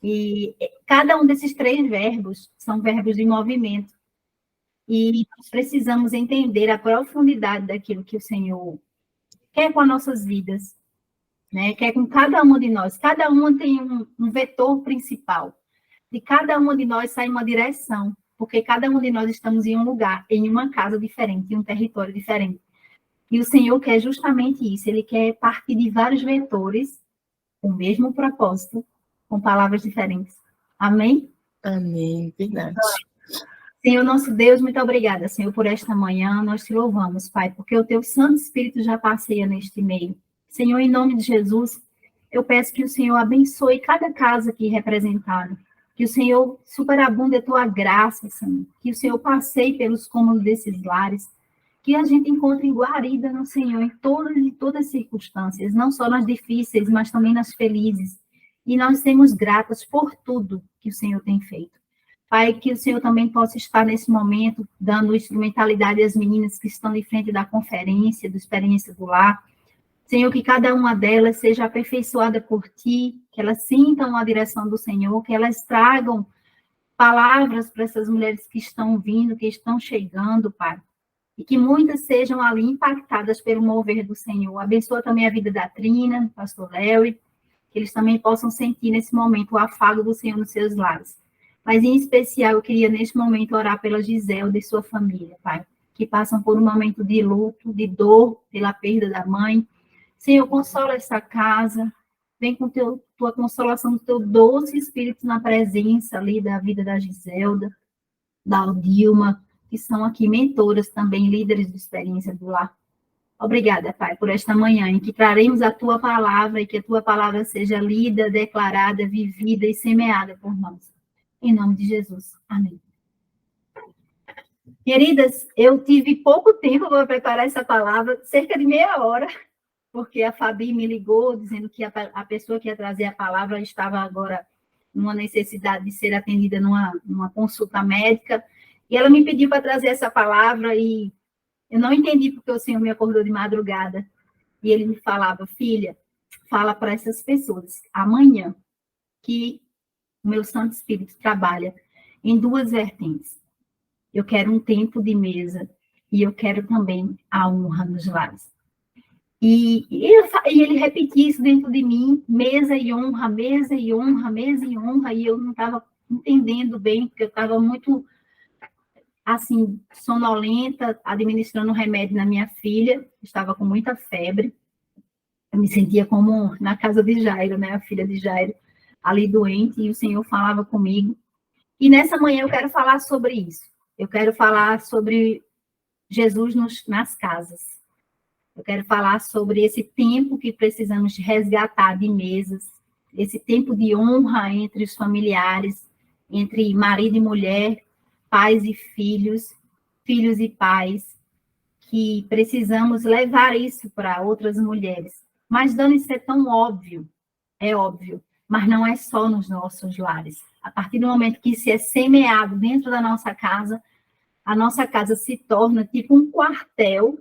E cada um desses 3 verbos são verbos de movimento. E nós precisamos entender a profundidade daquilo que o Senhor quer com as nossas vidas, né? Quer com cada uma de nós. Cada uma tem um vetor principal. De cada uma de nós sai uma direção, porque cada um de nós estamos em um lugar, em uma casa diferente, em um território diferente. E o Senhor quer justamente isso. Ele quer partir de vários vetores, com o mesmo propósito, com palavras diferentes. Amém? Amém, verdade. Senhor, nosso Deus, muito obrigada, Senhor, por esta manhã. Nós te louvamos, Pai, porque o teu Santo Espírito já passeia neste meio. Senhor, em nome de Jesus, eu peço que o Senhor abençoe cada casa aqui representada. Que o Senhor superabunde a tua graça, Senhor. Que o Senhor passeie pelos cômodos desses lares. Que a gente encontre guarida no Senhor em todas as circunstâncias, não só nas difíceis, mas também nas felizes. E nós temos gratas por tudo que o Senhor tem feito. Pai, que o Senhor também possa estar nesse momento dando instrumentalidade às meninas que estão em frente da conferência, do Experiência do Lar. Senhor, que cada uma delas seja aperfeiçoada por Ti, que elas sintam a direção do Senhor, que elas tragam palavras para essas mulheres que estão vindo, que estão chegando, Pai. E que muitas sejam ali impactadas pelo mover do Senhor. Abençoa também a vida da Trina, do pastor Léo, que eles também possam sentir nesse momento o afago do Senhor nos seus lares. Mas, em especial, eu queria, neste momento, orar pela Giselde e sua família, Pai, que passam por um momento de luto, de dor pela perda da mãe. Senhor, consola essa casa, vem com tua consolação, do teu doce Espírito na presença ali da vida da Giselda, da Aldilma, que são aqui mentoras também, líderes de experiência do lar. Obrigada, Pai, por esta manhã, em que traremos a tua palavra e que a tua palavra seja lida, declarada, vivida e semeada por nós. Em nome de Jesus. Amém. Queridas, eu tive pouco tempo para preparar essa palavra, cerca de meia hora, porque a Fabi me ligou dizendo que a pessoa que ia trazer a palavra estava agora numa necessidade de ser atendida numa consulta médica, e ela me pediu para trazer essa palavra, e eu não entendi porque o Senhor me acordou de madrugada, e ele me falava: filha, fala para essas pessoas, amanhã, que o meu Santo Espírito trabalha em 2 vertentes. Eu quero um tempo de mesa e eu quero também a honra nos lares. E ele repetia isso dentro de mim, mesa e honra, mesa e honra, mesa e honra, e eu não estava entendendo bem, porque eu estava muito, assim, sonolenta, administrando remédio na minha filha, estava com muita febre, eu me sentia como na casa de Jairo, né, a filha de Jairo, ali doente, e o Senhor falava comigo. E nessa manhã eu quero falar sobre isso. Eu quero falar sobre Jesus nas casas. Eu quero falar sobre esse tempo que precisamos resgatar de mesas, esse tempo de honra entre os familiares, entre marido e mulher, pais e filhos, filhos e pais, que precisamos levar isso para outras mulheres. Mas, Dani, isso é tão óbvio, é óbvio, mas não é só nos nossos lares. A partir do momento que isso é semeado dentro da nossa casa, a nossa casa se torna tipo um quartel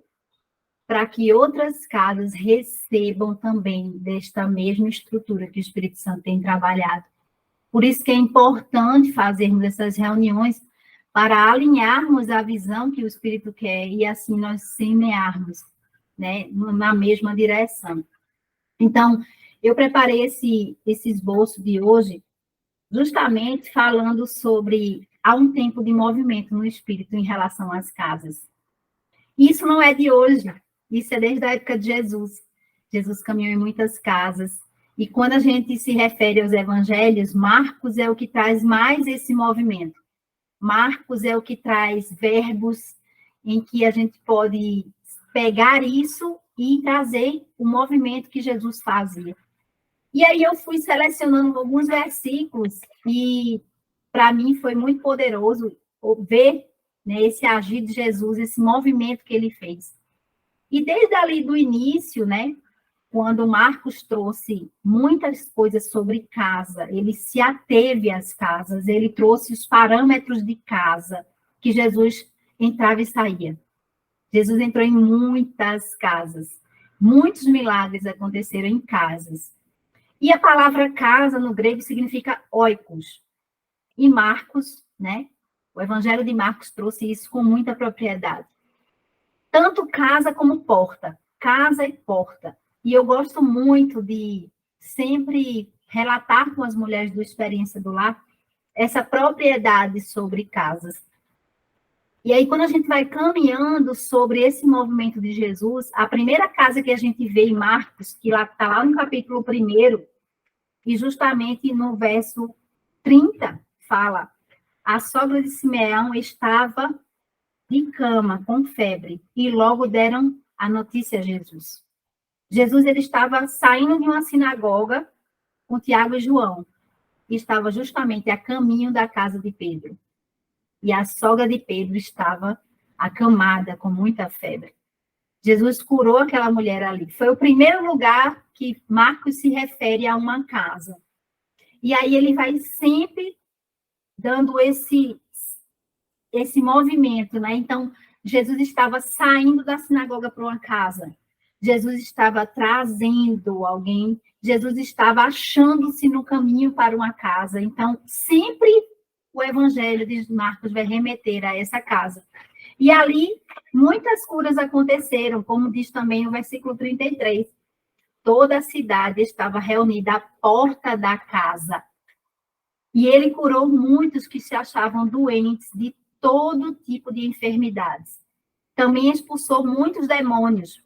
para que outras casas recebam também desta mesma estrutura que o Espírito Santo tem trabalhado. Por isso que é importante fazermos essas reuniões para alinharmos a visão que o Espírito quer e assim nós semearmos, né, na mesma direção. Então, eu preparei esse esboço de hoje justamente falando sobre há um tempo de movimento no Espírito em relação às casas. Isso não é de hoje, isso é desde a época de Jesus. Jesus caminhou em muitas casas. E quando a gente se refere aos evangelhos, Marcos é o que traz mais esse movimento. Marcos é o que traz verbos em que a gente pode pegar isso e trazer o movimento que Jesus fazia. E aí eu fui selecionando alguns versículos e, para mim, foi muito poderoso ver, né, esse agir de Jesus, esse movimento que ele fez. E desde ali do início, né, quando Marcos trouxe muitas coisas sobre casa, ele se ateve às casas, ele trouxe os parâmetros de casa que Jesus entrava e saía. Jesus entrou em muitas casas. Muitos milagres aconteceram em casas. E a palavra casa, no grego, significa oikos. E Marcos, né? O Evangelho de Marcos trouxe isso com muita propriedade. Tanto casa como porta. Casa e porta. E eu gosto muito de sempre relatar com as mulheres do Experiência do Lar essa propriedade sobre casas. E aí, quando a gente vai caminhando sobre esse movimento de Jesus, a primeira casa que a gente vê em Marcos, que está lá no capítulo 1, e justamente no verso 30, fala: a sogra de Simeão estava de cama, com febre, e logo deram a notícia a Jesus. Jesus ele estava saindo de uma sinagoga com Tiago e João, e estava justamente a caminho da casa de Pedro. E a sogra de Pedro estava acamada, com muita febre. Jesus curou aquela mulher ali. Foi o primeiro lugar que Marcos se refere a uma casa. E aí ele vai sempre dando esse movimento, né? Então, Jesus estava saindo da sinagoga para uma casa. Jesus estava trazendo alguém. Jesus estava achando-se no caminho para uma casa. Então, sempre o Evangelho de Marcos vai remeter a essa casa. E ali, muitas curas aconteceram, como diz também o versículo 33. Toda a cidade estava reunida à porta da casa. E ele curou muitos que se achavam doentes de todo tipo de enfermidades. Também expulsou muitos demônios.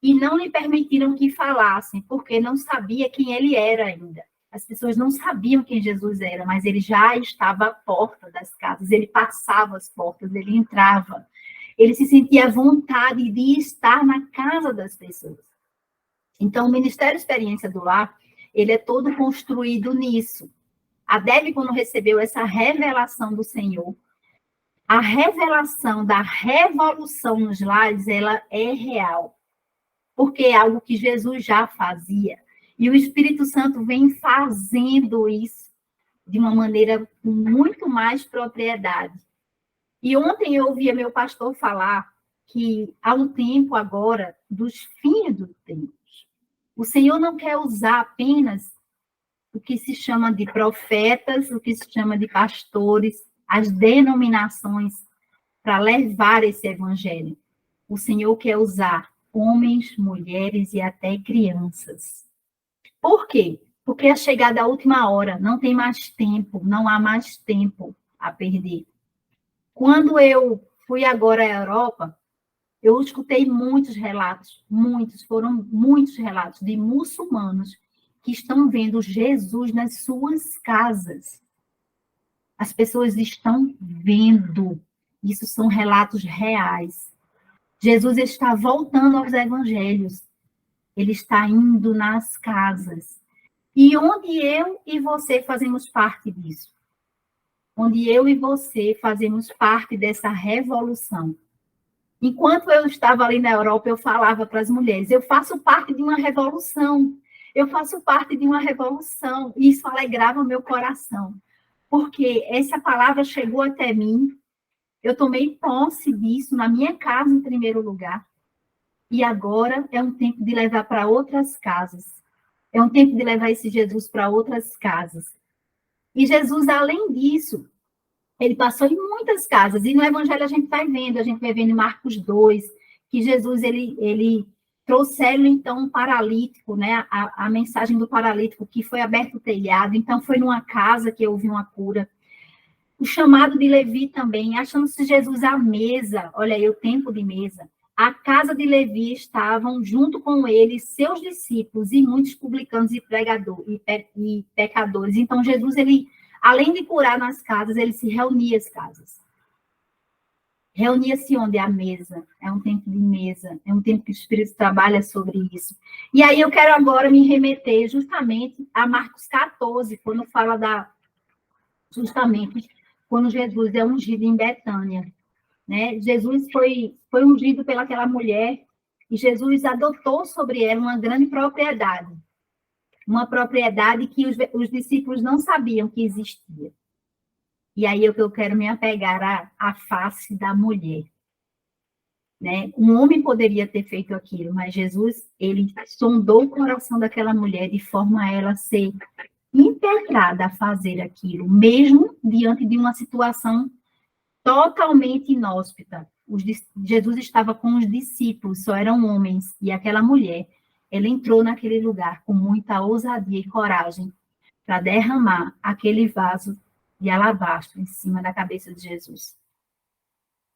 E não lhe permitiram que falassem, porque não sabia quem ele era ainda. As pessoas não sabiam quem Jesus era, mas ele já estava à porta das casas, ele passava as portas, ele entrava. Ele se sentia à vontade de estar na casa das pessoas. Então, o Ministério Experiência do Lar, ele é todo construído nisso. A Deb, quando recebeu essa revelação do Senhor, a revelação da revolução nos lares, ela é real. Porque é algo que Jesus já fazia. E o Espírito Santo vem fazendo isso de uma maneira com muito mais propriedade. E ontem eu ouvia meu pastor falar que há um tempo agora, dos fins dos tempos, o Senhor não quer usar apenas o que se chama de profetas, o que se chama de pastores, as denominações, para levar esse evangelho. O Senhor quer usar homens, mulheres e até crianças. Por quê? Porque a chegada à última hora, não tem mais tempo, não há mais tempo a perder. Quando eu fui agora à Europa, eu escutei muitos relatos, foram muitos relatos de muçulmanos que estão vendo Jesus nas suas casas. As pessoas estão vendo. Isso são relatos reais. Jesus está voltando aos evangelhos. Ele está indo nas casas. E onde eu e você fazemos parte disso? Onde eu e você fazemos parte dessa revolução. Enquanto eu estava ali na Europa, eu falava para as mulheres, eu faço parte de uma revolução. Eu faço parte de uma revolução. E isso alegrava o meu coração. Porque essa palavra chegou até mim. Eu tomei posse disso na minha casa, em primeiro lugar. E agora é um tempo de levar para outras casas. É um tempo de levar esse Jesus para outras casas. E Jesus, além disso, ele passou em muitas casas. E no Evangelho a gente vai vendo em Marcos 2, que Jesus, ele trouxeram, então, um paralítico, né? A mensagem do paralítico, que foi aberto o telhado. Então, foi numa casa que houve uma cura. O chamado de Levi também, achando-se Jesus à mesa. Olha aí, o tempo de mesa. A casa de Levi estavam junto com ele seus discípulos e muitos publicanos e pecadores. Então, Jesus, ele, além de curar nas casas, ele se reunia às casas. Reunia-se onde? À mesa. É um tempo de mesa. É um tempo que o Espírito trabalha sobre isso. E aí eu quero agora me remeter justamente a Marcos 14, quando fala justamente quando Jesus é ungido em Betânia. Né? Jesus foi ungido pelaquela mulher e Jesus adotou sobre ela uma grande propriedade. Uma propriedade que os discípulos não sabiam que existia. E aí é o que eu quero me apegar à face da mulher. né? Um homem poderia ter feito aquilo, mas Jesus, ele sondou o coração daquela mulher de forma a ela ser integrada a fazer aquilo, mesmo diante de uma situação totalmente inóspita. Jesus estava com os discípulos, só eram homens, e aquela mulher, ela entrou naquele lugar com muita ousadia e coragem para derramar aquele vaso de alabastro em cima da cabeça de Jesus.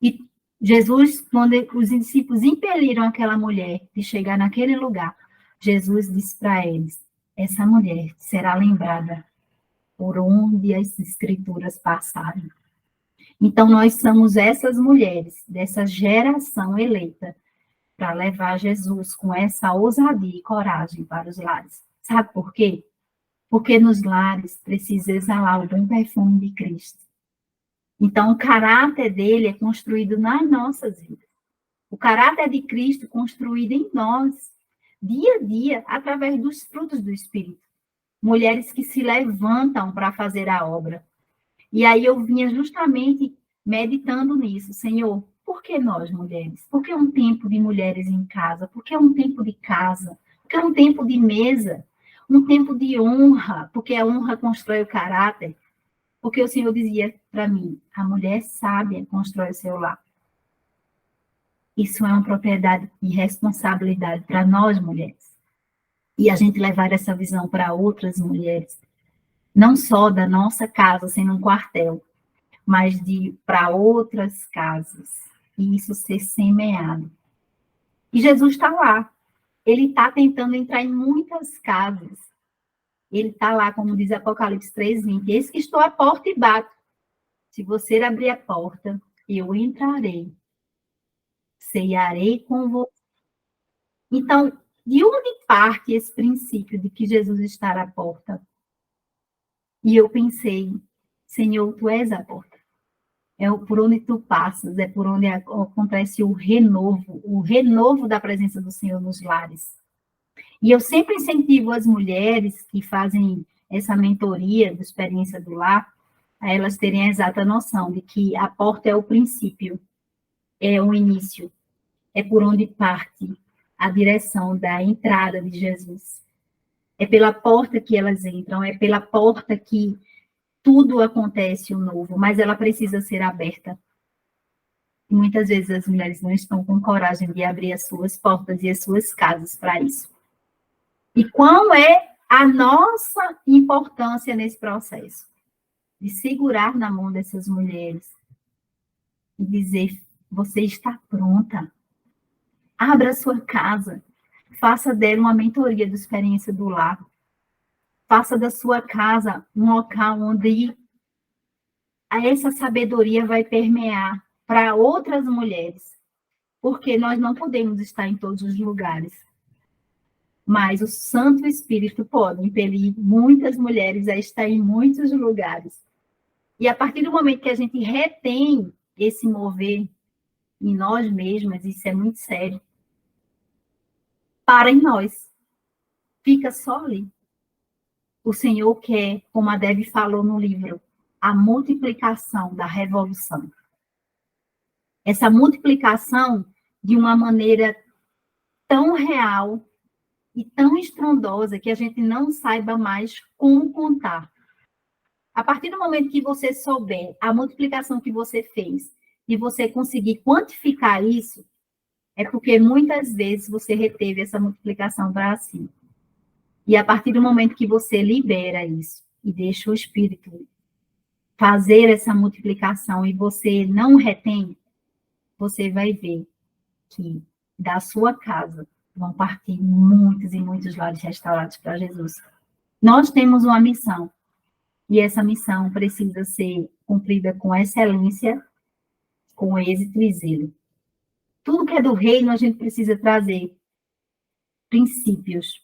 E Jesus, quando os discípulos impeliram aquela mulher de chegar naquele lugar, Jesus disse para eles: essa mulher será lembrada por onde as escrituras passarem. Então, nós somos essas mulheres, dessa geração eleita, para levar Jesus com essa ousadia e coragem para os lares. Sabe por quê? Porque nos lares precisa exalar o bom perfume de Cristo. Então, o caráter dele é construído nas nossas vidas. O caráter de Cristo é construído em nós, dia a dia, através dos frutos do Espírito. Mulheres que se levantam para fazer a obra. E aí eu vinha justamente meditando nisso. Senhor, por que nós, mulheres? Por que um tempo de mulheres em casa? Por que um tempo de casa? Por que um tempo de mesa? Um tempo de honra, porque a honra constrói o caráter. Porque o Senhor dizia para mim, a mulher sábia constrói o seu lar. Isso é uma propriedade e responsabilidade para nós, mulheres. E a gente levar essa visão para outras mulheres, não só da nossa casa sendo um quartel, mas para outras casas. E isso ser semeado. E Jesus está lá. Ele está tentando entrar em muitas casas. Ele está lá, como diz Apocalipse 3:20. Eis que estou à porta e bato. Se você abrir a porta, eu entrarei. Ceiarei com você. Então, de onde parte esse princípio de que Jesus está à porta? E eu pensei, Senhor, tu és a porta. É por onde tu passas, é por onde acontece o renovo da presença do Senhor nos lares. E eu sempre incentivo as mulheres que fazem essa mentoria da experiência do lar, a elas terem a exata noção de que a porta é o princípio, é o início, é por onde parte a direção da entrada de Jesus. É pela porta que elas entram, é pela porta que tudo acontece o novo, mas ela precisa ser aberta. E muitas vezes as mulheres não estão com coragem de abrir as suas portas e as suas casas para isso. E qual é a nossa importância nesse processo? De segurar na mão dessas mulheres e dizer, você está pronta. Abra a sua casa. Faça dela uma mentoria de experiência do lar. Faça da sua casa um local onde essa sabedoria vai permear para outras mulheres. Porque nós não podemos estar em todos os lugares. Mas o Santo Espírito pode impelir muitas mulheres a estar em muitos lugares. E a partir do momento que a gente retém esse mover em nós mesmas, isso é muito sério, para em nós. Fica só ali. O Senhor quer, como a Debbie falou no livro, a multiplicação da revolução. Essa multiplicação de uma maneira tão real e tão estrondosa que a gente não saiba mais como contar. A partir do momento que você souber a multiplicação que você fez e você conseguir quantificar isso, é porque muitas vezes você reteve essa multiplicação para si. E a partir do momento que você libera isso e deixa o Espírito fazer essa multiplicação e você não retém, você vai ver que da sua casa vão partir muitos e muitos lares restaurados para Jesus. Nós temos uma missão, e essa missão precisa ser cumprida com excelência, com êxito e zelo. Tudo que é do reino, a gente precisa trazer princípios,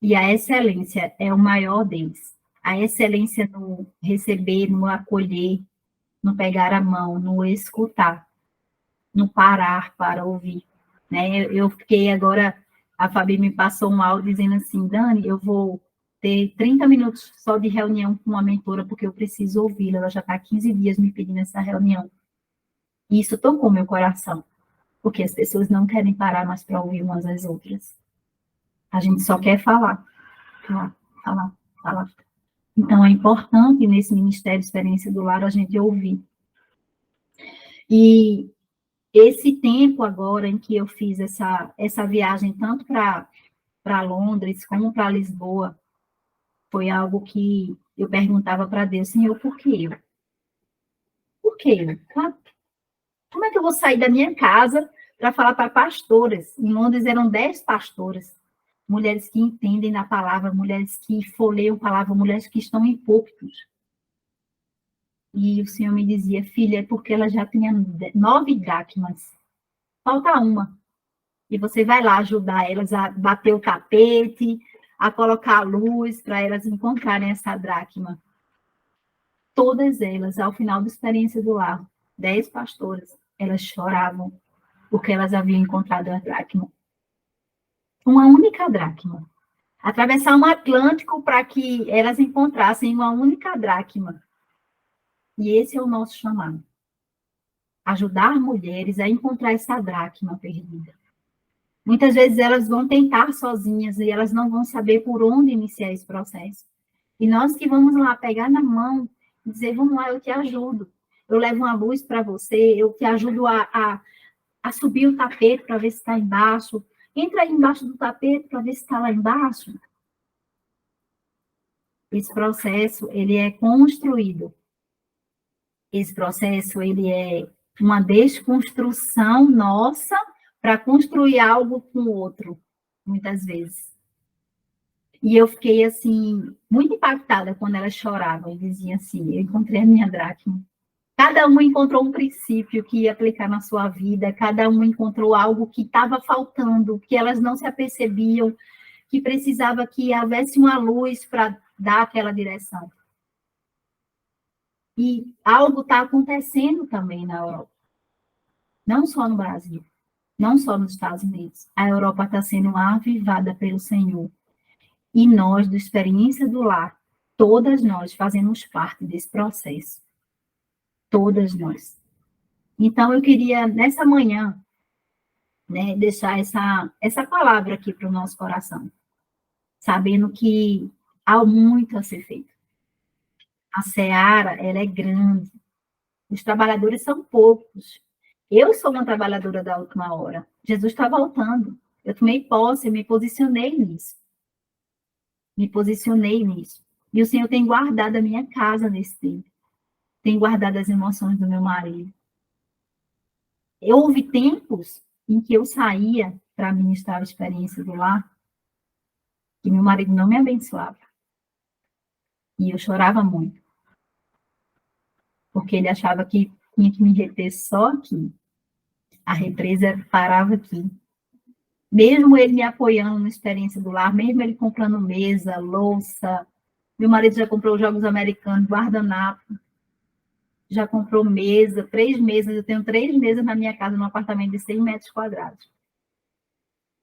e a excelência é o maior deles. A excelência no receber, no acolher, no pegar a mão, no escutar, no parar para ouvir. Né? Eu fiquei agora, a Fabi me passou um áudio dizendo assim, Dani, eu vou ter 30 minutos só de reunião com uma mentora, porque eu preciso ouvi-la, ela já está há 15 dias me pedindo essa reunião. E isso tocou meu coração, Porque as pessoas não querem parar mais para ouvir umas às outras. A gente só quer falar, falar, falar, falar. Então, é importante, nesse Ministério de Experiência do Lar, a gente ouvir. E esse tempo agora em que eu fiz essa viagem, tanto para Londres como para Lisboa, foi algo que eu perguntava para Deus, Senhor, por que eu? Por que eu? Como é que eu vou sair da minha casa para falar para pastoras? Em Londres eram 10 pastoras, mulheres que entendem da palavra, mulheres que folheiam a palavra, mulheres que estão em púlpitos. E o Senhor me dizia, filha, é porque ela já tinha 9 dracmas. Falta uma. E você vai lá ajudar elas a bater o tapete, a colocar a luz para elas encontrarem essa dracma. Todas elas, ao final da experiência do lar, 10 pastoras, elas choravam porque elas haviam encontrado a dracma. Uma única dracma. Atravessar um Atlântico para que elas encontrassem uma única dracma. E esse é o nosso chamado. Ajudar mulheres a encontrar essa dracma perdida. Muitas vezes elas vão tentar sozinhas e elas não vão saber por onde iniciar esse processo. E nós que vamos lá pegar na mão e dizer, vamos lá, eu te ajudo. Eu levo uma luz para você, eu te ajudo a subir o tapete para ver se está embaixo. Entra aí embaixo do tapete para ver se está lá embaixo. Esse processo, ele é construído. Esse processo, ele é uma desconstrução nossa para construir algo com o outro, muitas vezes. E eu fiquei, assim, muito impactada quando elas choravam e diziam assim, eu encontrei a minha dracma. Cada uma encontrou um princípio que ia aplicar na sua vida, cada uma encontrou algo que estava faltando, que elas não se apercebiam, que precisava que houvesse uma luz para dar aquela direção. E algo está acontecendo também na Europa. Não só no Brasil, não só nos Estados Unidos. A Europa está sendo avivada pelo Senhor. E nós, do Experiência do Lar, todas nós fazemos parte desse processo. Todas nós. Então, eu queria, nessa manhã, né, deixar essa palavra aqui para o nosso coração, sabendo que há muito a ser feito. A seara, ela é grande. Os trabalhadores são poucos. Eu sou uma trabalhadora da última hora. Jesus está voltando. Eu tomei posse, eu me posicionei nisso. Me posicionei nisso. E o Senhor tem guardado a minha casa nesse tempo. Tem guardado as emoções do meu marido. Houve tempos em que eu saía para ministrar a experiência do lar e meu marido não me abençoava. E eu chorava muito. Porque ele achava que tinha que me reter só aqui. A represa parava aqui. Mesmo ele me apoiando na experiência do lar, mesmo ele comprando mesa, louça, meu marido já comprou jogos americanos, guardanapo, já comprou mesa, 3 mesas, eu tenho 3 mesas na minha casa, num apartamento de 100 metros quadrados.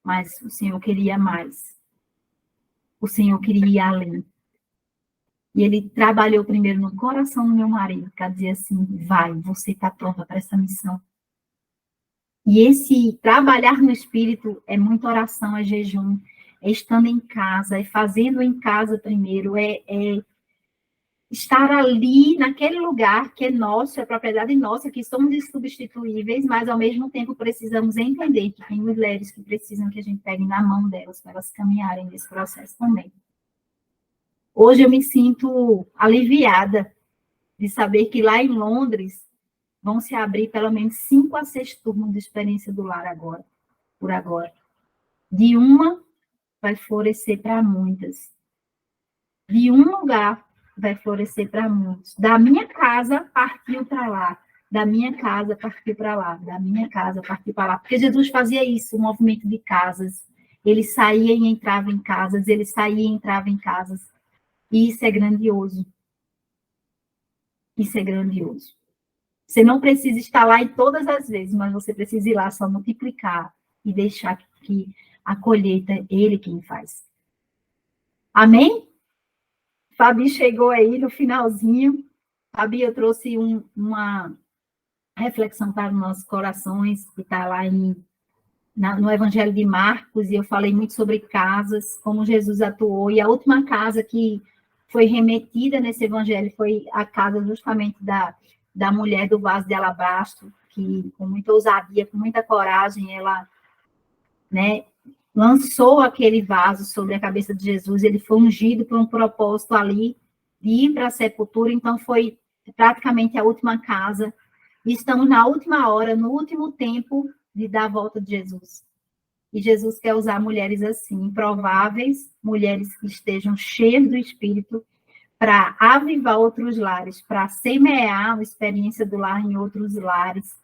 Mas o Senhor queria mais. O Senhor queria ir além. E ele trabalhou primeiro no coração do meu marido, para dizer assim, vai, você está pronta para essa missão. E esse trabalhar no Espírito é muita oração, é jejum, é estando em casa, é fazendo em casa primeiro, é estar ali, naquele lugar que é nosso, é propriedade nossa, que somos insubstituíveis, mas ao mesmo tempo precisamos entender que tem mulheres que precisam que a gente pegue na mão delas, para elas caminharem nesse processo também. Hoje eu me sinto aliviada de saber que lá em Londres vão se abrir pelo menos 5 a 6 turmas de experiência do lar agora, por agora. De uma vai florescer para muitas. De um lugar vai florescer para muitos. Da minha casa partiu para lá. Da minha casa partiu para lá. Da minha casa partiu para lá. Porque Jesus fazia isso, um movimento de casas. Ele saía e entrava em casas, ele saía e entrava em casas. E isso é grandioso. Isso é grandioso. Você não precisa estar lá em todas as vezes, mas você precisa ir lá só multiplicar e deixar que a colheita, ele quem faz. Amém? Fabi chegou aí no finalzinho. Fabi, eu trouxe uma reflexão para os nossos corações, que está lá no Evangelho de Marcos, e eu falei muito sobre casas, como Jesus atuou, e a última casa que foi remetida nesse Evangelho foi a casa justamente da mulher do vaso de alabastro, que com muita ousadia, com muita coragem, ela, né, lançou aquele vaso sobre a cabeça de Jesus, ele foi ungido por um propósito ali, de ir para a sepultura, então foi praticamente a última casa, e estamos na última hora, no último tempo de dar a volta de Jesus. E Jesus quer usar mulheres assim, improváveis, mulheres que estejam cheias do Espírito, para avivar outros lares, para semear a experiência do lar em outros lares,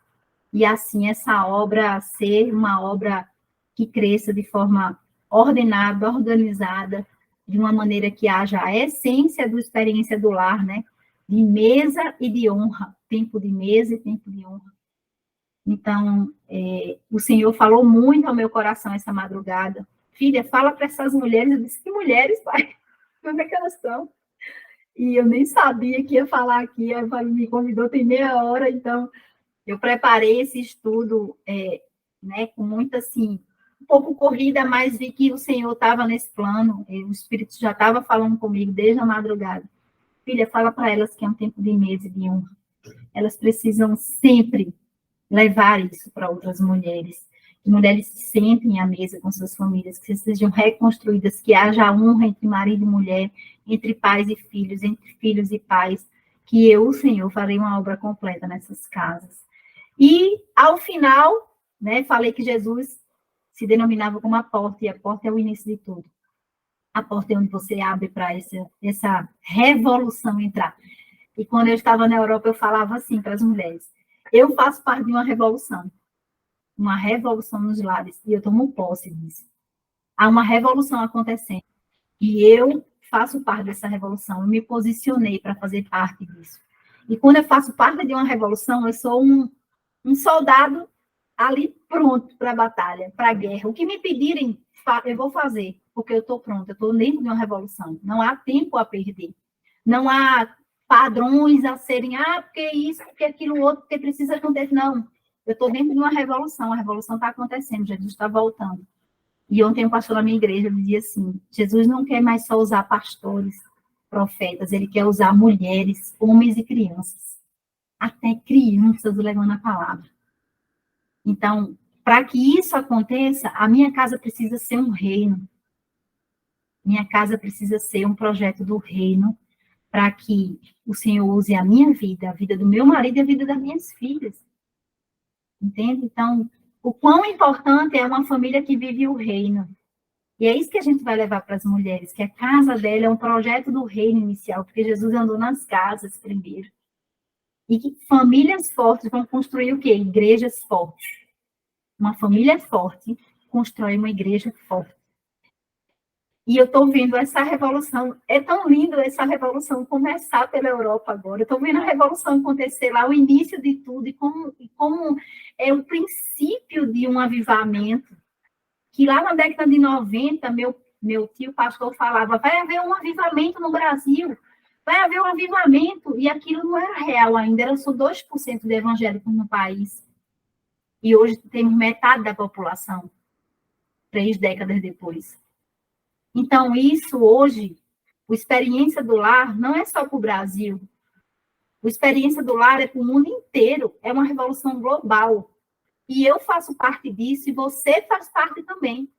e assim essa obra ser uma obra que cresça de forma ordenada, organizada, de uma maneira que haja a essência da experiência do lar, né? De mesa e de honra, tempo de mesa e tempo de honra. Então, o Senhor falou muito ao meu coração essa madrugada. Filha, fala para essas mulheres. Eu disse, que mulheres, pai? Como é que elas estão? E eu nem sabia que ia falar aqui. Aí me convidou, tem meia hora, então eu preparei esse estudo, né, com muita, assim, um pouco corrida, mas vi que o Senhor estava nesse plano, o Espírito já estava falando comigo desde a madrugada. Filha, fala para elas que é um tempo de mesa e de honra. Elas precisam sempre levar isso para outras mulheres. Que mulheres se sentem à mesa com suas famílias, que sejam reconstruídas, que haja honra entre marido e mulher, entre pais e filhos, entre filhos e pais, que eu, o Senhor, farei uma obra completa nessas casas. E, ao final, né, falei que Jesus se denominava como a porta, e a porta é o início de tudo. A porta é onde você abre para essa revolução entrar. E quando eu estava na Europa, eu falava assim para as mulheres, eu faço parte de uma revolução nos lares, e eu tomo posse disso. Há uma revolução acontecendo, e eu faço parte dessa revolução, eu me posicionei para fazer parte disso. E quando eu faço parte de uma revolução, eu sou um soldado ali pronto para a batalha, para a guerra. O que me pedirem, eu vou fazer, porque eu estou pronto, eu estou dentro de uma revolução. Não há tempo a perder. Não há padrões a serem, porque isso, porque aquilo outro, porque precisa acontecer. Não, eu estou dentro de uma revolução, a revolução está acontecendo, Jesus está voltando. E ontem um pastor da minha igreja dizia assim, Jesus não quer mais só usar pastores, profetas, ele quer usar mulheres, homens e crianças. Até crianças levando a palavra. Então, para que isso aconteça, a minha casa precisa ser um reino. Minha casa precisa ser um projeto do reino, para que o Senhor use a minha vida, a vida do meu marido e a vida das minhas filhas. Entende? Então, o quão importante é uma família que vive o reino. E é isso que a gente vai levar para as mulheres, que a casa dela é um projeto do reino inicial, porque Jesus andou nas casas primeiro. E que famílias fortes vão construir o quê? Igrejas fortes. Uma família forte constrói uma igreja forte. E eu estou vendo essa revolução, é tão lindo essa revolução começar pela Europa agora. Eu estou vendo a revolução acontecer lá, o início de tudo, e como é o princípio de um avivamento, que lá na década de 90, meu tio pastor falava, vai haver um avivamento no Brasil, vai haver um avivamento, e aquilo não era real ainda, era só 2% de evangélicos no país. E hoje temos metade da população, 3 décadas depois. Então, isso hoje, o Experiência do Lar não é só para o Brasil. O Experiência do Lar é para o mundo inteiro, é uma revolução global. E eu faço parte disso e você faz parte também.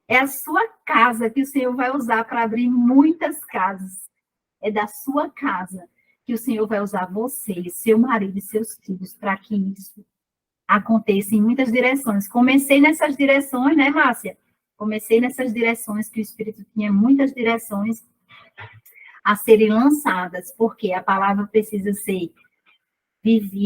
É a sua casa que o Senhor vai usar para abrir muitas casas. É da sua casa que o Senhor vai usar você, seu marido e seus filhos para que isso aconteça em muitas direções. Comecei nessas direções, né, Márcia? Comecei nessas direções, que o Espírito tinha muitas direções a serem lançadas, porque a palavra precisa ser vivida.